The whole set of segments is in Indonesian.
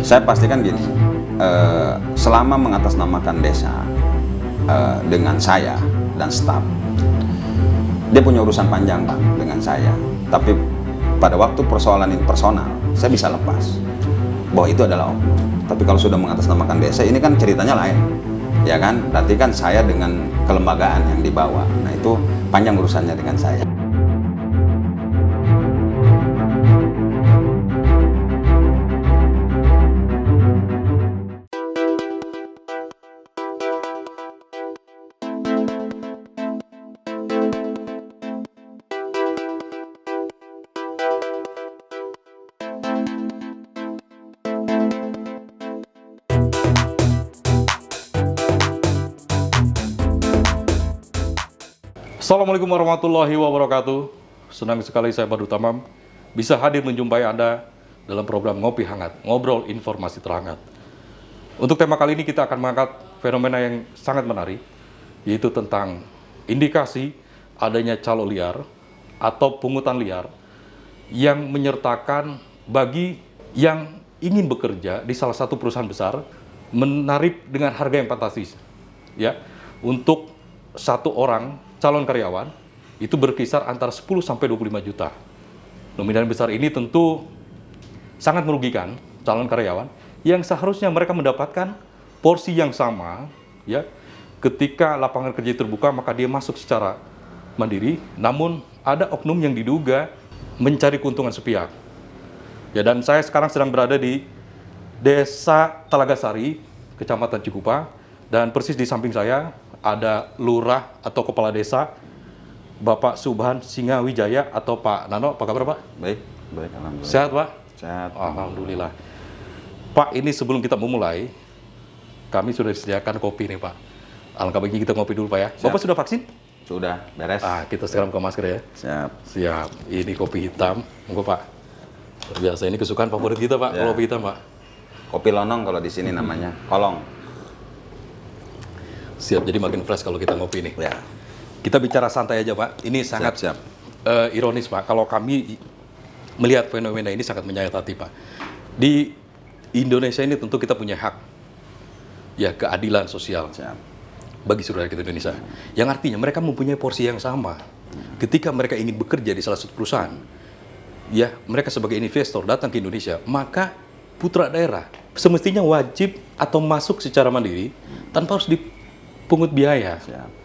Saya pastikan gini, selama mengatasnamakan desa dengan saya dan staf, dia punya urusan panjang Pak dengan saya. Tapi pada waktu persoalan ini personal, saya bisa lepas bahwa itu adalah oknum. Tapi kalau sudah mengatasnamakan desa, ini kan ceritanya lain, ya kan? Berarti kan saya dengan kelembagaan yang dibawa, nah itu panjang urusannya dengan saya. Assalamualaikum warahmatullahi wabarakatuh. Senang sekali saya Badrut Tamam bisa hadir menjumpai Anda dalam program Ngopi Hangat, ngobrol informasi terhangat. Untuk tema kali ini kita akan mengangkat fenomena yang sangat menarik, yaitu tentang indikasi adanya calo liar atau pungutan liar yang menyertakan bagi yang ingin bekerja di salah satu perusahaan besar menarik dengan harga yang fantastis. Ya, untuk satu orang calon karyawan itu berkisar antara 10 sampai 25 juta. Nominal besar ini tentu sangat merugikan calon karyawan yang seharusnya mereka mendapatkan porsi yang sama, ya. Ketika lapangan kerja terbuka maka dia masuk secara mandiri, namun ada oknum yang diduga mencari keuntungan sepihak. Ya, dan saya sekarang sedang berada di Desa Talagasari, Kecamatan Cikupa, dan persis di samping saya ada lurah atau kepala desa Bapak Subhan Singawijaya atau Pak Nano. Apa kabar Pak? Baik, baik, alhamdulillah. Sehat Pak? Sehat. Alhamdulillah. Pak, ini sebelum kita memulai, kami sudah disediakan kopi nih Pak. Alangkah baiknya kita ngopi dulu Pak ya. Siap. Bapak sudah vaksin? Sudah, beres. Kita sekarang buka masker ya. Siap. Siap. Ini kopi hitam. Monggo Pak. Biasa ini kesukaan favorit kita Pak, Ya. kopi hitam Pak. Kopi lonong kalau di sini namanya, kolong. Siap, jadi makin fresh kalau kita ngopi nih. Ya. Kita bicara santai aja Pak. Ini sangat Siap. ironis Pak. Kalau kami melihat fenomena ini sangat menyayat hati Pak. Di Indonesia ini tentu kita punya hak, ya, keadilan sosial Siap. bagi seluruh rakyat Indonesia. Yang artinya mereka mempunyai porsi yang sama. Ketika mereka ingin bekerja di salah satu perusahaan, ya, mereka sebagai investor datang ke Indonesia, maka putra daerah semestinya wajib atau masuk secara mandiri tanpa harus dipungut biaya. Siap.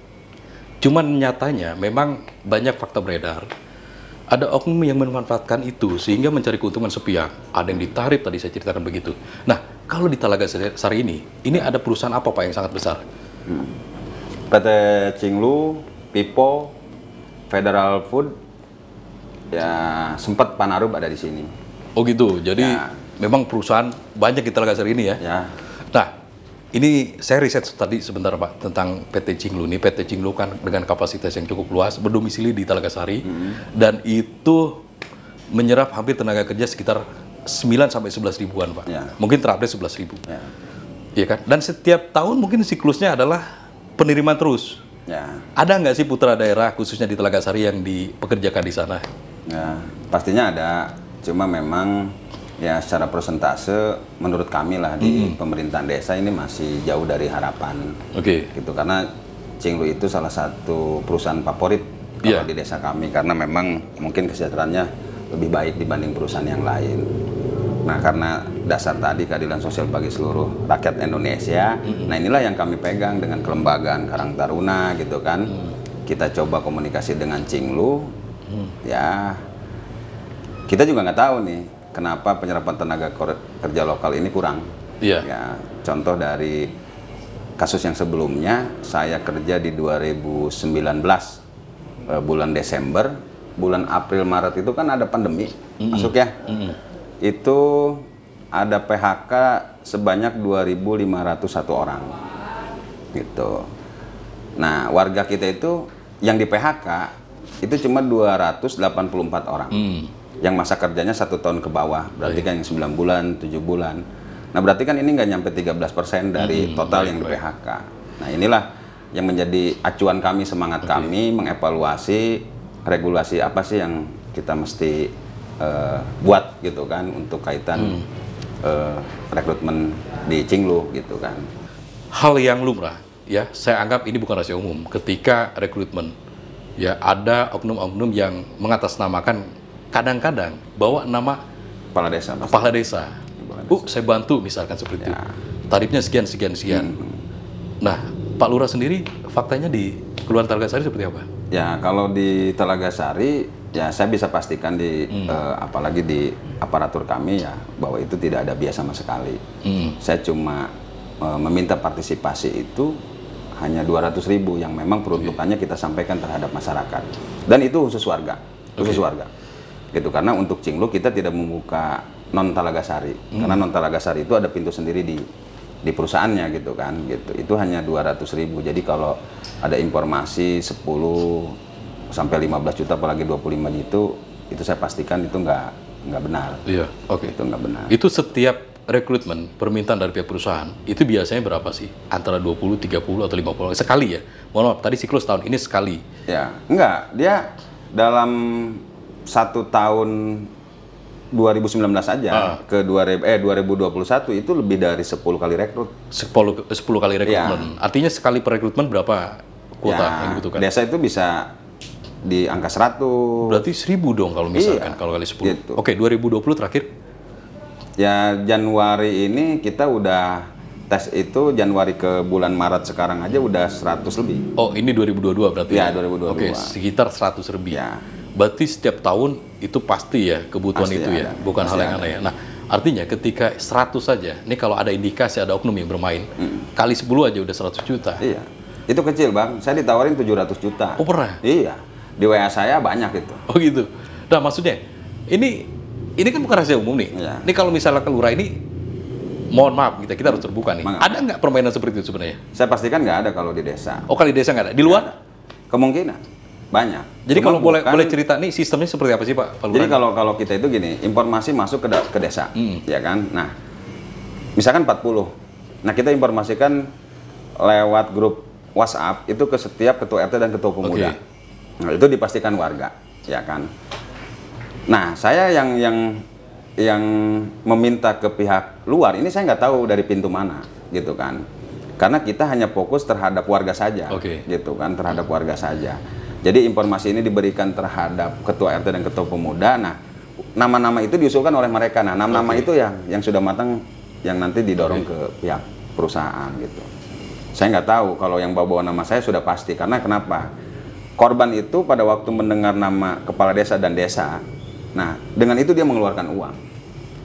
Cuman nyatanya memang banyak fakta beredar. Ada oknum yang memanfaatkan itu sehingga mencari keuntungan sepihak. Ada yang ditarif, tadi saya ceritakan begitu. Nah, kalau di Talagasari ini ada perusahaan apa Pak yang sangat besar? PT Cinglu, Pipo, Federal Food, ya sempat Panarub ada di sini. Oh gitu, jadi Ya. memang perusahaan banyak di Talagasari ini ya? Ya. Nah, ini saya riset tadi sebentar Pak tentang PT Cinglu ini. PT Cinglu kan dengan kapasitas yang cukup luas, berdomisili di Talagasari, dan itu menyerap hampir tenaga kerja sekitar 9 sampai 11 ribuan Pak. Ya. Mungkin terupdate 11 ribu. Ya. Iya kan? Dan setiap tahun mungkin siklusnya adalah penerimaan terus. Ya. Ada nggak sih putra daerah khususnya di Talagasari yang dipekerjakan di sana? Ya, pastinya ada. Cuma memang ya secara persentase menurut kami lah di pemerintahan desa ini masih jauh dari harapan. Oke. Gitu, karena Cinglu itu salah satu perusahaan favorit kalau Iya. di desa kami, karena memang mungkin kesejahteraannya lebih baik dibanding perusahaan yang lain. Nah, karena dasar tadi keadilan sosial bagi seluruh rakyat Indonesia, nah inilah yang kami pegang dengan kelembagaan Karang Taruna gitu kan. Kita coba komunikasi dengan Cinglu, ya kita juga nggak tahu nih kenapa penyerapan tenaga kerja lokal ini kurang. Iya. Ya, contoh dari kasus yang sebelumnya, saya kerja di 2019 bulan Desember, bulan April Maret itu kan ada pandemi masuk ya. Itu ada PHK sebanyak 2.501 orang. Gitu. Nah, warga kita itu yang di PHK itu cuma 284 orang. Yang masa kerjanya 1 tahun ke bawah, berarti kan yang 9 bulan, 7 bulan. Nah, berarti kan ini nggak nyampe 13% dari total yang di PHK. Nah, inilah yang menjadi acuan kami, semangat kami mengevaluasi regulasi apa sih yang kita mesti buat gitu kan untuk kaitan rekrutmen di Cinglu gitu kan. Hal yang lumrah, ya, saya anggap ini bukan rahasia umum. Ketika rekrutmen, ya ada oknum-oknum yang mengatasnamakan kadang-kadang bawa nama Kepala desa. pasti. kepala desa. Saya bantu misalkan seperti itu. Tarifnya sekian, sekian, sekian. Nah, Pak Lurah sendiri faktanya di Kelurahan Talaga Sari seperti apa? Ya, kalau di Talaga Sari, ya saya bisa pastikan di apalagi di aparatur kami ya bahwa itu tidak ada biaya sama sekali. Saya cuma meminta partisipasi itu hanya 200.000 yang memang peruntukannya kita sampaikan terhadap masyarakat. Dan itu khusus warga, warga. Gitu, karena untuk Cinglu kita tidak membuka non Talaga Sari. Karena non Talaga Sari itu ada pintu sendiri di perusahaannya gitu kan, gitu. Itu hanya 200.000. Jadi kalau ada informasi 10 sampai 15 juta apalagi 25 gitu, itu saya pastikan itu nggak benar. Iya, oke. Itu nggak benar. Itu setiap rekrutmen permintaan dari pihak perusahaan itu biasanya berapa sih? Antara 20, 30 atau 50 sekali ya? Mohon maaf, tadi siklus tahun ini sekali. Ya, enggak. Dia dalam 1 tahun 2019 aja ke 2021 itu lebih dari 10 kali rekrut. 10 kali rekrutmen. Artinya sekali per rekrutmen berapa kuota yang dibutuhkan? Desa itu bisa di angka 100. Berarti 1000 dong kalau misalkan kalau kali 10. Gitu. Oke, 2020 terakhir? Ya, Januari ini kita udah tes itu Januari ke bulan Maret sekarang aja udah 100 lebih. Oh, ini 2022 berarti? Ya, 2022. Oke, sekitar 100 lebih. Ya. Berarti setiap tahun itu pasti ya kebutuhan Pasti itu ya, ada. bukan hal yang aneh ya. Nah, artinya ketika 100 saja, ini kalau ada indikasi ada oknum yang bermain, kali 10 aja udah 100 juta. Iya. Itu kecil, Bang. Saya ditawarin 700 juta. Oh, pernah? Iya. Di WA saya banyak itu. Oh gitu. Nah, maksudnya ini kan bukan rahasia umum nih. Iya. Ini kalau misalnya ke lurah ini, mohon maaf kita harus terbuka nih. Mangga. Ada nggak permainan seperti itu sebenarnya? Saya pastikan nggak ada kalau di desa. Oh, kali desa nggak ada. Di luar? Kemungkinan banyak. Jadi Cuma kalau boleh bukan- cerita nih sistemnya seperti apa sih Pak? Jadi kalau kita itu gini, informasi masuk ke desa, ya kan? Nah, misalkan 40. Nah, kita informasikan lewat grup WhatsApp itu ke setiap ketua RT dan ketua pemuda. Nah, itu dipastikan warga, ya kan? Nah, saya yang meminta ke pihak luar ini saya nggak tahu dari pintu mana, gitu kan? Karena kita hanya fokus terhadap warga saja, gitu kan? Terhadap warga saja. Jadi informasi ini diberikan terhadap ketua RT dan ketua pemuda. Nah, nama-nama itu diusulkan oleh mereka. Nah, nama-nama itu yang sudah matang, yang nanti didorong ke pihak perusahaan gitu. Saya nggak tahu kalau yang bawa nama saya sudah pasti. Karena kenapa? Korban itu pada waktu mendengar nama kepala desa dan desa, nah dengan itu dia mengeluarkan uang.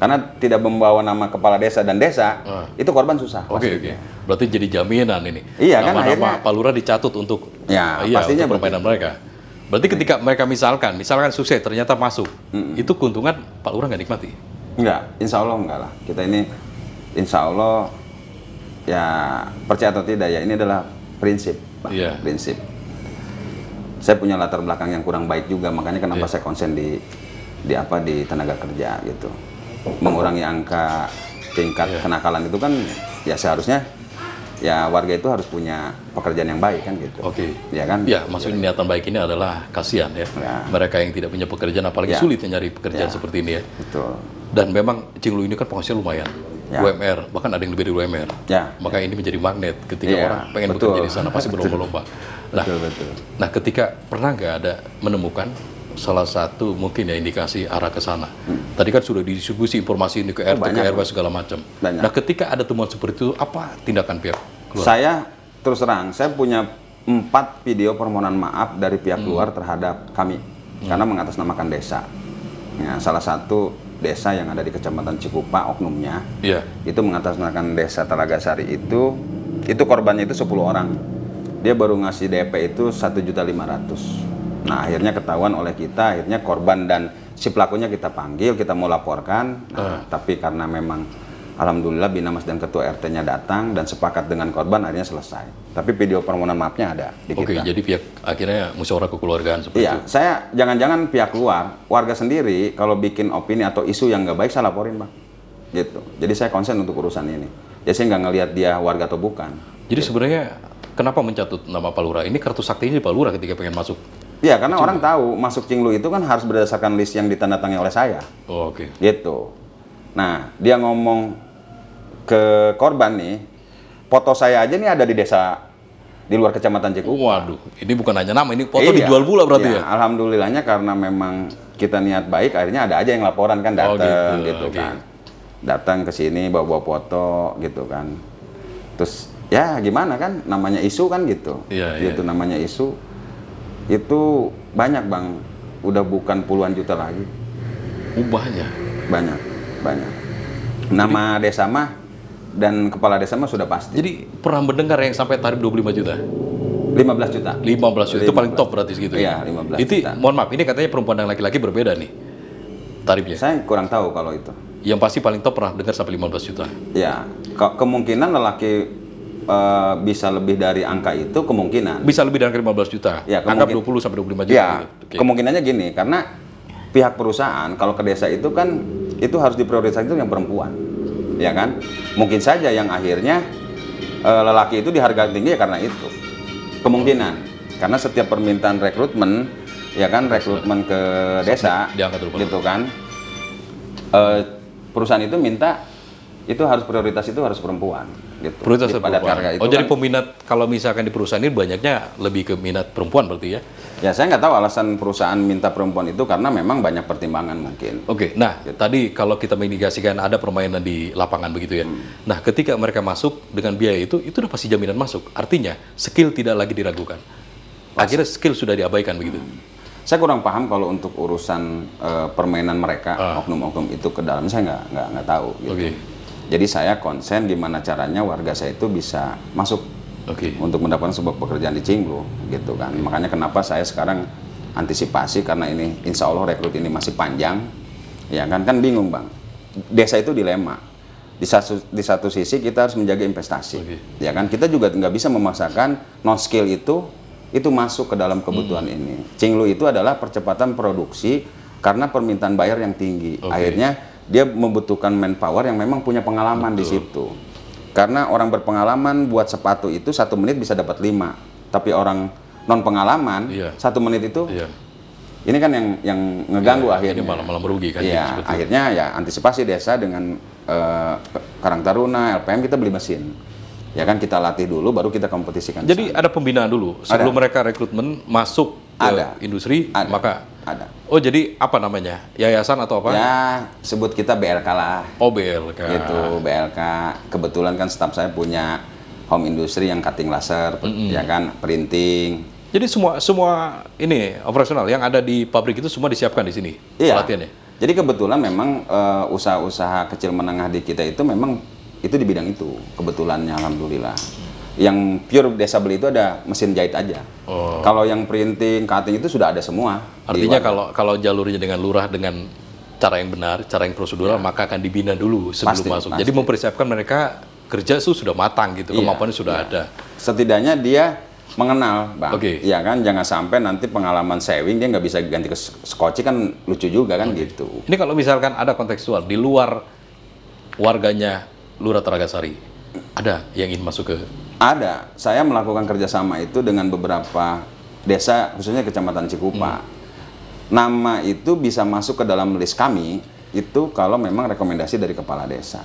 Karena tidak membawa nama kepala desa dan desa, itu korban susah. Oke. Berarti jadi jaminan ini. Iya, kan nama-nama akhirnya Pak Lurah dicatut untuk pastinya untuk permainan mereka. Berarti ketika mereka misalkan sukses ternyata masuk, itu keuntungan Pak Lurah nggak nikmati? Enggak, insya Allah enggak lah. Kita ini insya Allah ya percaya atau tidak ya ini adalah prinsip, Pak. Prinsip. Saya punya latar belakang yang kurang baik juga, makanya kenapa saya konsen di tenaga kerja gitu. Mengurangi angka tingkat kenakalan itu kan ya seharusnya ya warga itu harus punya pekerjaan yang baik kan gitu. Ya kan? Ya, maksudnya niatan baik ini adalah kasihan ya. Mereka yang tidak punya pekerjaan apalagi sulit nyari pekerjaan seperti ini ya. Betul. Dan memang Cinglu ini kan penghasilan lumayan. UMR, bahkan ada yang lebih dari UMR. Maka ini menjadi magnet ketika orang pengen bekerja di sana pasti berlomba-lomba. Nah, nah, ketika pernah nggak ada menemukan salah satu mungkin ya indikasi arah ke sana. Tadi kan sudah didistribusi informasi ini ke RT, ke RW segala macam. Nah, ketika ada temuan seperti itu, apa tindakan pihak luar? Saya terus terang, saya punya 4 video permohonan maaf dari pihak luar terhadap kami karena mengatasnamakan desa. Ya, salah satu desa yang ada di Kecamatan Cikupa oknumnya, itu mengatasnamakan desa Talaga Sari itu korbannya itu 10 orang. Dia baru ngasih DP itu 1.500.000. Nah, akhirnya ketahuan oleh kita, akhirnya korban dan si pelakunya kita panggil, kita mau laporkan. Nah, tapi karena memang alhamdulillah Binamas dan ketua RT-nya datang dan sepakat dengan korban, akhirnya selesai. Tapi video permohonan maafnya ada di kita. Jadi pihak akhirnya musyawarah kekeluargaan seperti itu. Saya jangan-jangan pihak luar, warga sendiri kalau bikin opini atau isu yang nggak baik saya laporin, Bang. Gitu. Jadi saya konsen untuk urusan ini. Jadi saya nggak ngelihat dia warga atau bukan. Jadi sebenarnya kenapa mencatut nama Pak Lurah? Ini kartu saktinya Pak Lurah ketika pengen masuk. Iya, karena orang tahu masuk Cinglu itu kan harus berdasarkan list yang ditandatangani oleh saya. Oke. Gitu. Nah, dia ngomong ke korban nih, foto saya aja nih ada di desa di luar kecamatan Cikupa. Waduh, ini bukan hanya nama, ini foto dijual pula berarti ya? Alhamdulillahnya karena memang kita niat baik, akhirnya ada aja yang laporan kan, datang gitu kan. Datang ke sini bawa-bawa foto gitu kan. Terus ya gimana kan, namanya isu kan gitu. Gitu namanya isu. Itu banyak Bang, udah bukan puluhan juta lagi. Banyak. Nama desa mah dan kepala desa mah sudah pasti. Jadi pernah mendengar yang sampai tarif 25 juta? 15 juta. 15 juta, itu paling top berarti segitu ya? Iya, 15 itu, juta. Mohon maaf, ini katanya perempuan dan laki-laki berbeda nih tarifnya. Saya kurang tahu kalau itu. Yang pasti paling top pernah dengar sampai 15 juta. Ya, kemungkinan lelaki bisa lebih dari angka itu, kemungkinan. Bisa lebih dari 15 juta? Ya, anggap 20 sampai 25 juta. Ya, gitu. Kemungkinannya gini, karena pihak perusahaan kalau ke desa itu kan, itu harus diprioritaskan itu yang perempuan. Ya kan? Mungkin saja yang akhirnya lelaki itu dihargai tinggi ya karena itu. Kemungkinan. Karena setiap permintaan rekrutmen, ya kan, rekrutmen ke desa, gitu kan, perusahaan itu minta itu harus prioritas itu harus perempuan. Gitu. Prioritas perempuan. Itu jadi kan, peminat kalau misalkan di perusahaan ini banyaknya lebih ke minat perempuan berarti ya? Ya saya nggak tahu alasan perusahaan minta perempuan itu karena memang banyak pertimbangan mungkin. Oke, nah gitu. Tadi kalau kita mengindikasikan ada permainan di lapangan begitu ya. Nah ketika mereka masuk dengan biaya itu udah pasti jaminan masuk. Artinya skill tidak lagi diragukan. Akhirnya skill sudah diabaikan begitu. Saya kurang paham kalau untuk urusan permainan mereka, oknum-oknum itu ke dalam, saya nggak tahu. Gitu. Jadi saya konsen gimana caranya warga saya itu bisa masuk untuk mendapatkan sebuah pekerjaan di Cinglu, gitu kan. Makanya kenapa saya sekarang antisipasi karena ini insya Allah rekrut ini masih panjang, ya kan bingung Bang. Desa itu dilema. Di satu sisi kita harus menjaga investasi, ya kan. Kita juga nggak bisa memaksakan non skill itu masuk ke dalam kebutuhan ini. Cinglu itu adalah percepatan produksi karena permintaan bayar yang tinggi. Akhirnya dia membutuhkan manpower yang memang punya pengalaman di situ. Karena orang berpengalaman buat sepatu itu 1 menit bisa dapat 5. Tapi orang non pengalaman 1 menit itu ini kan yang ngeganggu akhirnya. Ini malah merugi kan. Iya, akhirnya ya antisipasi desa dengan Karang Taruna, LPM kita beli mesin. Ya kan kita latih dulu baru kita kompetisikan. Jadi ada pembinaan dulu sebelum mereka rekrutmen masuk ke industri, maka ada. Oh jadi apa namanya? Yayasan atau apa? Ya sebut kita BLK lah. Oh BLK. Gitu BLK. Kebetulan kan staf saya punya home industry yang cutting laser, ya kan, printing. Jadi semua ini operasional yang ada di pabrik itu semua disiapkan di sini pelatihannya. Jadi kebetulan memang usaha-usaha kecil menengah di kita itu memang itu di bidang itu kebetulannya, alhamdulillah. Yang pure desa beli itu ada mesin jahit aja. Kalau yang printing, cutting itu sudah ada semua. Artinya kalau jalurnya dengan lurah dengan cara yang benar, cara yang prosedural, maka akan dibina dulu sebelum masuk. Jadi mempersiapkan mereka kerja itu sudah matang gitu, kemampuannya sudah ada. Setidaknya dia mengenal, Bang. Ya kan, jangan sampai nanti pengalaman sewing dia nggak bisa ganti ke skoci kan lucu juga kan gitu. Ini kalau misalkan ada kontekstual di luar warganya Lurah Telagasari, ada yang ingin masuk ke? Ada. Saya melakukan kerjasama itu dengan beberapa desa, khususnya Kecamatan Cikupa. Nama itu bisa masuk ke dalam list kami itu kalau memang rekomendasi dari kepala desa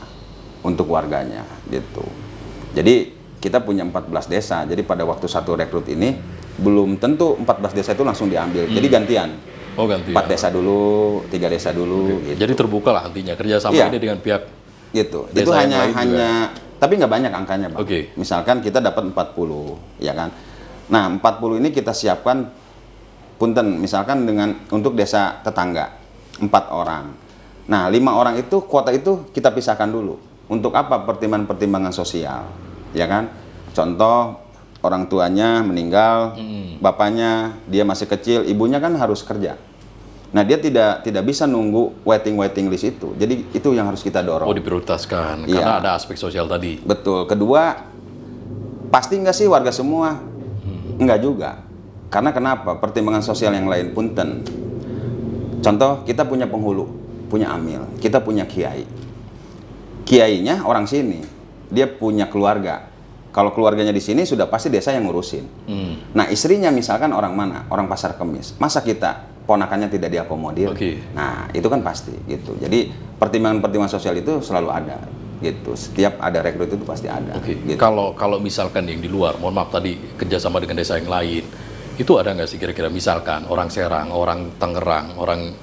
untuk warganya, gitu. Jadi kita punya 14 desa. Jadi pada waktu satu rekrut ini belum tentu 14 desa itu langsung diambil. Jadi gantian. Oh gantian. 4 desa dulu, 3 desa dulu. Gitu. Jadi terbuka lah artinya kerjasama ini dengan pihak. Gitu. Itu hanya tapi nggak banyak angkanya, Bang. Misalkan kita dapat 40, ya kan. Nah, 40 ini kita siapkan punten, misalkan untuk desa tetangga 4 orang. Nah, 5 orang itu kuota itu kita pisahkan dulu. Untuk apa? Pertimbangan sosial, ya kan. Contoh orang tuanya meninggal, bapaknya dia masih kecil, ibunya kan harus kerja. Nah, dia tidak bisa nunggu waiting list itu. Jadi itu yang harus kita dorong. Oh, diprioritaskan karena ada aspek sosial tadi. Betul. Kedua, pasti nggak sih warga semua? Nggak juga. Karena kenapa? Pertimbangan sosial yang lain punten. Contoh, kita punya penghulu, punya amil, kita punya kiai. Kiainya orang sini, dia punya keluarga. Kalau keluarganya di sini sudah pasti desa yang ngurusin. Nah, istrinya misalkan orang mana? Orang Pasar Kemis. Masa kita ponakannya tidak diakomodir. Nah, itu kan pasti gitu. Jadi pertimbangan-pertimbangan sosial itu selalu ada gitu. Setiap ada rekrut itu pasti ada. Gitu. Gitu. Kalau misalkan yang di luar, mohon maaf tadi kerjasama dengan desa yang lain, itu ada nggak sih kira-kira misalkan orang Serang, orang Tangerang, orang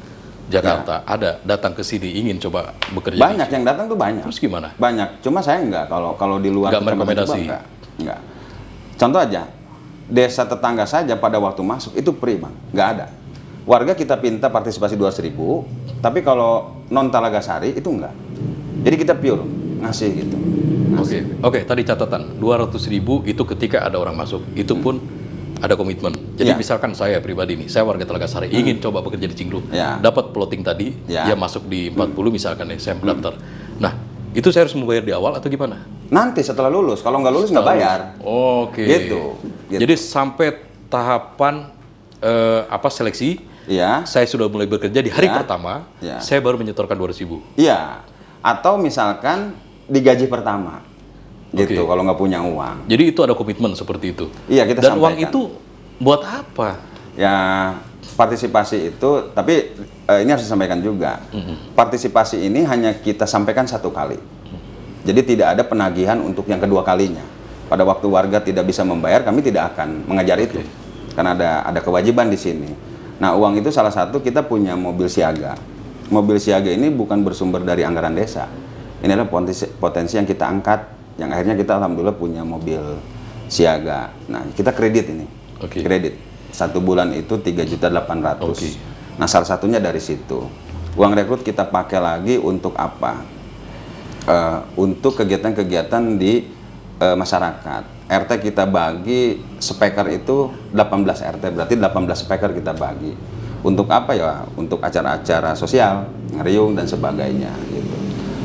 Jakarta ada datang ke sini ingin coba bekerja? Banyak yang datang tuh banyak. Terus gimana? Banyak. Cuma saya enggak kalau di luar nggak merekomendasi. Enggak. Contoh aja, desa tetangga saja pada waktu masuk itu free, Bang. Nggak ada. Warga kita pinta partisipasi 200.000, tapi kalau non Talagasari itu enggak. Jadi kita pure ngasih gitu. Oke, tadi catatan 200.000 itu ketika ada orang masuk. Itu pun ada komitmen. Jadi misalkan saya pribadi nih, saya warga Talagasari ingin coba bekerja di Cinglu, dapat plotting tadi, dia masuk di 40 misalkan nih, saya mendaftar. Nah, itu saya harus membayar di awal atau gimana? Nanti setelah lulus, kalau nggak lulus nggak bayar. Gitu. Jadi sampai tahapan seleksi, saya sudah mulai bekerja di hari pertama, saya baru menyetorkan 200.000. Iya. Atau misalkan di gaji pertama, gitu. Kalau nggak punya uang. Jadi itu ada komitmen seperti itu. Iya, kita Dan sampaikan. uang itu buat apa? Ya, partisipasi itu, tapi ini harus disampaikan juga. Partisipasi ini hanya kita sampaikan 1 kali. Jadi tidak ada penagihan untuk yang kedua kalinya. Pada waktu warga tidak bisa membayar, kami tidak akan mengejar itu. Karena ada kewajiban di sini. Nah, uang itu salah satu kita punya mobil siaga. Mobil siaga ini bukan bersumber dari anggaran desa. Ini adalah potensi yang kita angkat, yang akhirnya kita alhamdulillah punya mobil siaga. Nah, kita kredit ini. Kredit. 1 bulan itu 3.800.000. Nah, salah satunya dari situ. Uang rekrut kita pakai lagi untuk apa? Untuk kegiatan-kegiatan di masyarakat. RT kita bagi speaker itu 18 RT, berarti 18 speaker kita bagi. Untuk apa ya? Untuk acara-acara sosial, ngeriung dan sebagainya gitu.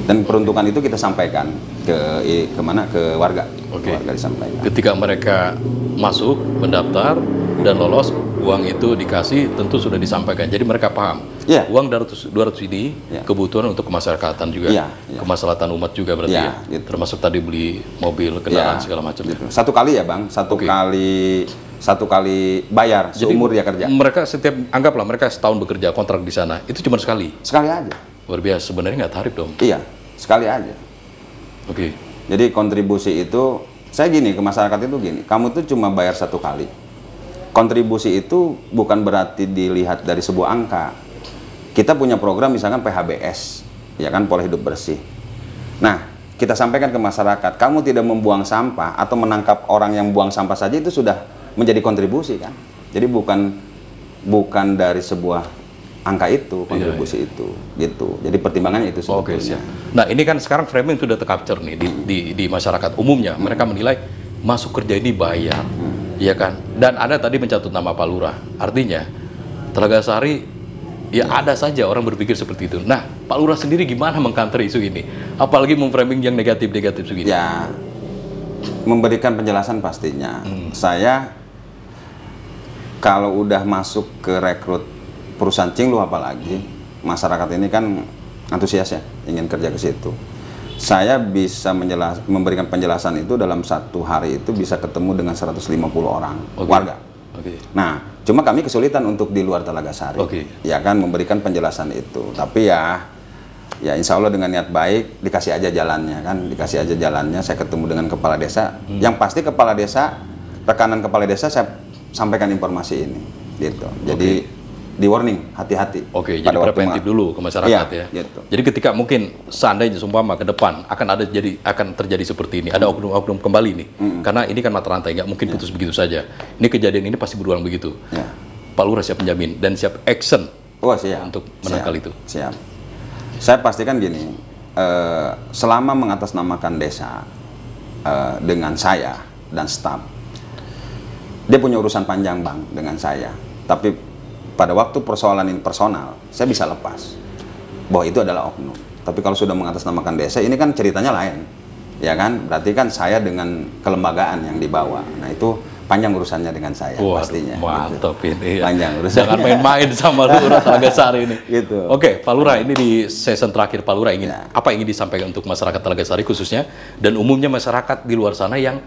Dan peruntukan itu kita sampaikan ke mana? Ke warga. Warga disampaikan. Ketika mereka masuk, mendaftar dan lolos, uang itu dikasih tentu sudah disampaikan. Jadi mereka paham. Uang 200 ini kebutuhan untuk kemasyarakatan juga, kemaslahatan umat juga berarti gitu. Termasuk tadi beli mobil, kendaraan segala macam. Gitu. 1 kali ya, Bang. Satu kali bayar seumur dia kerja. Mereka anggaplah mereka setahun bekerja kontrak di sana, itu cuma sekali. Sekali aja. Luar biasa, sebenarnya nggak tarif dong. Iya, sekali aja. Jadi kontribusi itu, saya gini ke masyarakat itu gini, kamu tuh cuma bayar 1 kali. Kontribusi itu bukan berarti dilihat dari sebuah angka. Kita punya program misalkan PHBS, ya kan, pola hidup bersih. Nah, kita sampaikan ke masyarakat, kamu tidak membuang sampah atau menangkap orang yang buang sampah saja itu sudah menjadi kontribusi kan. Jadi bukan dari sebuah angka itu, kontribusi itu, gitu. Jadi pertimbangannya itu sebetulnya. Nah, ini kan sekarang framing sudah tercapture nih di masyarakat umumnya. Mereka menilai masuk kerja ini bayar, ya kan? Dan ada tadi mencatut nama Pak Lurah. Artinya Talagasari ya ada saja orang berpikir seperti itu. Nah, Pak Lurah sendiri gimana mengcounter isu ini? Apalagi memframing yang negatif-negatif begini. Ya, memberikan penjelasan pastinya. Saya kalau udah masuk ke rekrut perusahaan Cinglu apalagi, masyarakat ini kan antusias ya, ingin kerja ke situ. Saya bisa memberikan penjelasan itu dalam 1 hari itu bisa ketemu dengan 150 orang warga. Nah, cuma kami kesulitan untuk di luar Talagasari, ya kan, memberikan penjelasan itu. Tapi ya insya Allah dengan niat baik dikasih aja jalannya kan, dikasih aja jalannya. Saya ketemu dengan kepala desa, yang pasti kepala desa, rekanan kepala desa saya sampaikan informasi ini, gitu. Jadi di warning, hati-hati. Jadi preventif dulu ke masyarakat ya. Gitu. Jadi ketika mungkin seandainya sumpama ke depan akan terjadi seperti ini, ada oknum-oknum kembali nih. Karena ini kan mata rantai, nggak mungkin putus begitu saja. Ini kejadian ini pasti berulang begitu. Pak Lurah siap menjamin dan siap action untuk menangkal itu. Siap. Saya pastikan gini, selama mengatasnamakan desa dengan saya dan staf, dia punya urusan panjang, Bang, dengan saya. Tapi pada waktu persoalan ini personal, saya bisa lepas bahwa itu adalah oknum. Tapi kalau sudah mengatasnamakan desa, ini kan ceritanya lain, ya kan? Berarti kan saya dengan kelembagaan yang dibawa. Nah, itu panjang urusannya dengan saya. Pastinya. Mantap gitu. Ini. Panjang urusannya. Jangan main-main sama Lurah Talagasari ini. Gitu. Oke, Pak Lurah, ini di season terakhir Pak Lurah apa ingin disampaikan untuk masyarakat Talagasari khususnya dan umumnya masyarakat di luar sana yang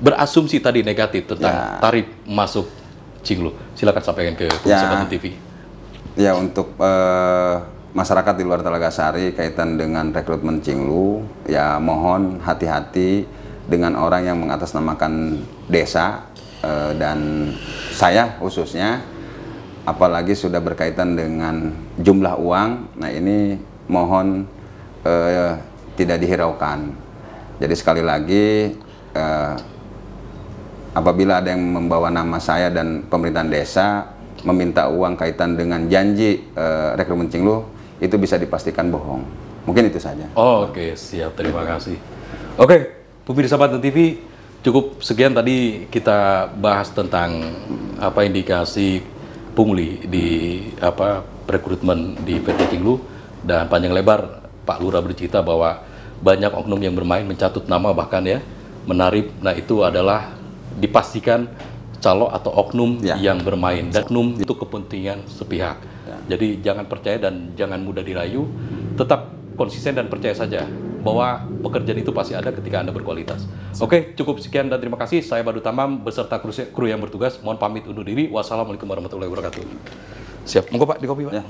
berasumsi tadi negatif tentang tarif masuk Cinglu. Silakan sampaikan ke Komisi 1 TV. Ya, untuk masyarakat di luar Talaga Sari kaitan dengan rekrutmen Cinglu, ya mohon hati-hati dengan orang yang mengatasnamakan desa dan saya khususnya, apalagi sudah berkaitan dengan jumlah uang. Nah ini mohon tidak dihiraukan. Jadi sekali lagi, apabila ada yang membawa nama saya dan pemerintahan desa meminta uang kaitan dengan janji rekrutmen Cinglu, itu bisa dipastikan bohong. Mungkin itu saja. Oke, siap. Terima kasih. Oke, pemirsa Banten TV, cukup sekian tadi kita bahas tentang apa indikasi pungli di rekrutmen di PT Cinglu, dan panjang lebar Pak Lurah bercerita bahwa banyak oknum yang bermain mencatut nama bahkan ya menarik. Nah itu adalah dipastikan calo atau oknum yang bermain, dan oknum itu kepentingan sepihak. Jadi jangan percaya dan jangan mudah dirayu, tetap konsisten dan percaya saja bahwa pekerjaan itu pasti ada ketika Anda berkualitas. Oke, cukup sekian dan terima kasih. Saya Badu Tamam beserta kru yang bertugas mohon pamit undur diri. Wassalamualaikum warahmatullahi wabarakatuh. Siap, monggo Pak, di kopi Pak. Ya.